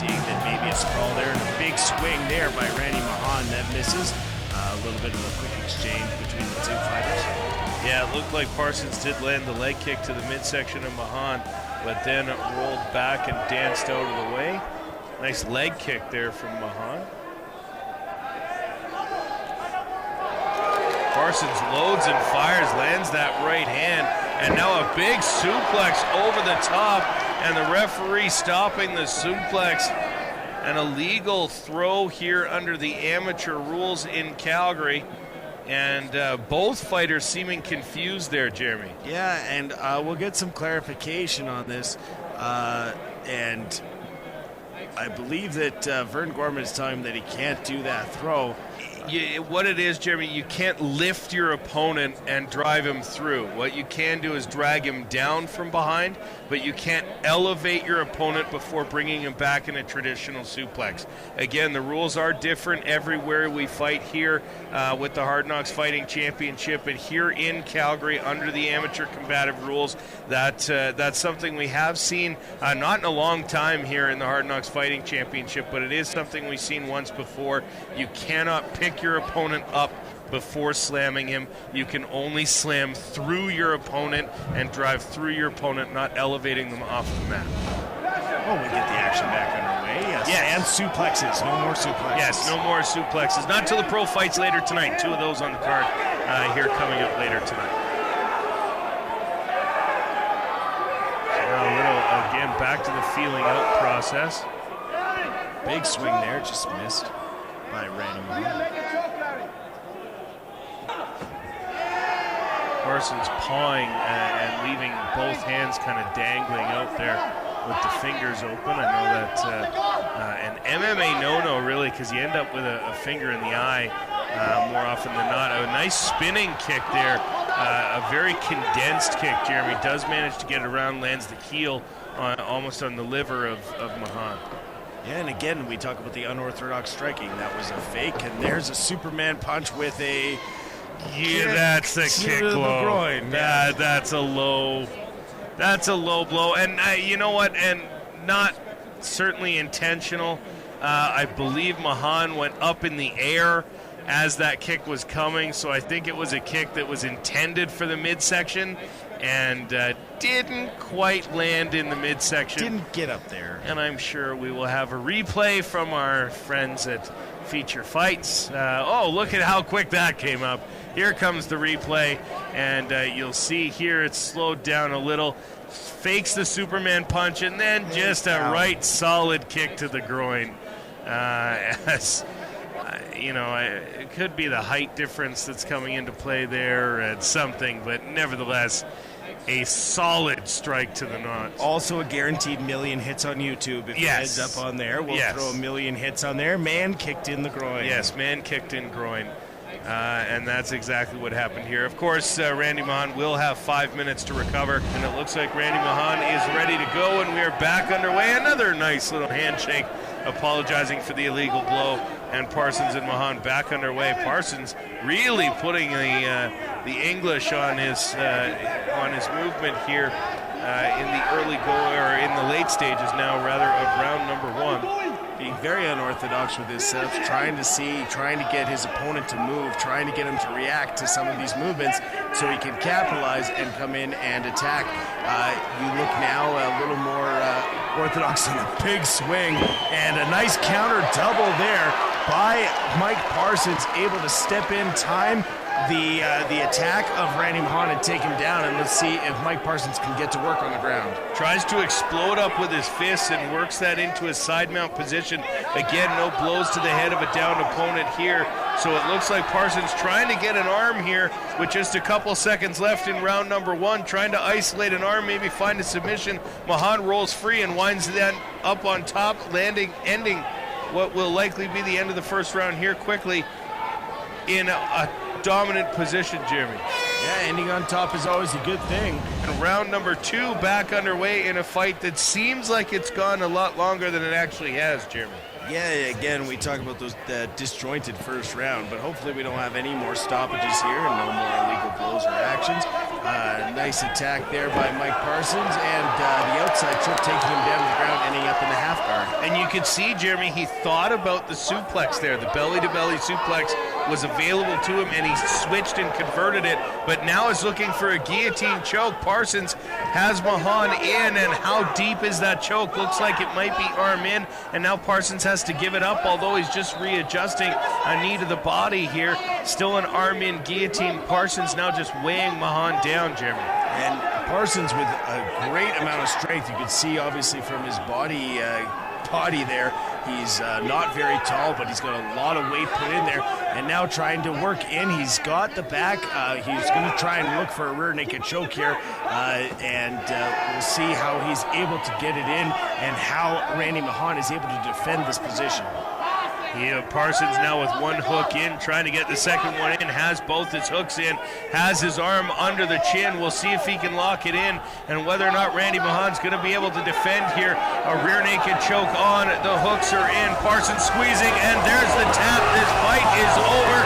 seeing that maybe a sprawl there and a big swing there by Randy Mahon that misses. A little bit of a quick exchange between the two fighters. Yeah, it looked like Parsons did land the leg kick to the midsection of Mahon, but then it rolled back and danced out of the way. Nice leg kick there from Mahon. Parsons loads and fires, lands that right hand, and now a big suplex over the top, and the referee stopping the suplex. An illegal throw here under the amateur rules in Calgary. And both fighters seeming confused there, Jeremy. Yeah, and we'll get some clarification on this. And I believe that Vern Gorman is telling him that he can't do that throw. What it is, Jeremy, you can't lift your opponent and drive him through. What you can do is drag him down from behind, but you can't elevate your opponent before bringing him back in a traditional suplex. Again, the rules are different everywhere we fight here with the Hard Knocks Fighting Championship, but here in Calgary under the amateur combative rules, that's something we have seen not in a long time here in the Hard Knocks Fighting Championship, but it is something we've seen once before. You cannot pick your opponent up before slamming him. You can only slam through your opponent and drive through your opponent, not elevating them off the mat. Oh, we get the action back underway. Yes. Yeah, and suplexes. No more suplexes. Yes, no more suplexes. Not till the pro fights later tonight. 2 of those on the card here coming up later tonight. So now a little, again, back to the feeling out process. Big swing there, just missed by Randy Mahon. Parsons pawing and leaving both hands kind of dangling out there with the fingers open. I know that's an MMA no-no, really, because you end up with a finger in the eye more often than not. A nice spinning kick there, a very condensed kick. Jeremy does manage to get it around, lands the heel almost on the liver of Mahon. Yeah, and again, we talk about the unorthodox striking. That was a fake, and there's a Superman punch with a... Yeah, that's a kick blow. Groin. That's a low blow. And you know what? And not certainly intentional. I believe Mahon went up in the air as that kick was coming, so I think it was a kick that was intended for the midsection and didn't quite land in the midsection. Didn't get up there. And I'm sure we will have a replay from our friends at Feature Fights. Oh, look at how quick that came up. Here comes the replay, and you'll see here it's slowed down a little. Fakes the Superman punch, and then just a right solid kick to the groin. As you know, it could be the height difference that's coming into play there and something, but nevertheless, a solid strike to the nuts. Also a guaranteed million hits on YouTube. If it heads up on there, we'll throw a million hits on there. Man kicked in the groin. Yes, man kicked in groin. And that's exactly what happened here. Of course, Randy Mahon will have 5 minutes to recover, and it looks like Randy Mahon is ready to go, and we are back underway. Another nice little handshake, apologizing for the illegal blow, and Parsons and Mahon back underway. Parsons really putting the English on his movement here in the early or in the late stages now, rather, of round number 1. Being very unorthodox with his setups, trying to get his opponent to move, trying to get him to react to some of these movements so he can capitalize and come in and attack. You look now a little more orthodox on a big swing, and a nice counter double there by Mike Parsons, able to step in, time the attack of Randy Mahon and take him down, and let's see if Mike Parsons can get to work on the ground. Tries to explode up with his fists and works that into a side mount position. Again, no blows to the head of a downed opponent here, so it looks like Parsons trying to get an arm here with just a couple seconds left in round number 1, trying to isolate an arm, maybe find a submission. Mahon rolls free and winds that up on top, ending what will likely be the end of the first round here quickly in a dominant position, Jeremy. Yeah, ending on top is always a good thing. And round number 2 back underway in a fight that seems like it's gone a lot longer than it actually has, Jeremy. Yeah, again, we talk about those disjointed first round, but hopefully we don't have any more stoppages here and no more illegal blows or actions. Nice attack there by Mike Parsons, and the outside choke taking him down to the ground, ending up in the half guard. And you could see, Jeremy, he thought about the suplex there. The belly-to-belly suplex was available to him, and he switched and converted it, but now is looking for a guillotine choke. Parsons has Mahon in, and how deep is that choke? Looks like it might be arm in, and now Parsons has to give it up, although he's just readjusting a knee to the body here. Still an arm in guillotine. Parsons now just weighing Mahon down, Jeremy. And Parsons with a great amount of strength. You can see obviously from his body there, he's not very tall, but he's got a lot of weight put in there, and now trying to work in. He's got the back. He's going to try and look for a rear naked choke here, and we'll see how he's able to get it in and how Randy Mahon is able to defend this position. Parsons now with one hook in, trying to get the second one in, has both his hooks in, has his arm under the chin. We'll see if he can lock it in, and whether or not Randy Mahon's going to be able to defend here. A rear naked choke on, the hooks are in, Parsons squeezing, and there's the tap. This fight is over.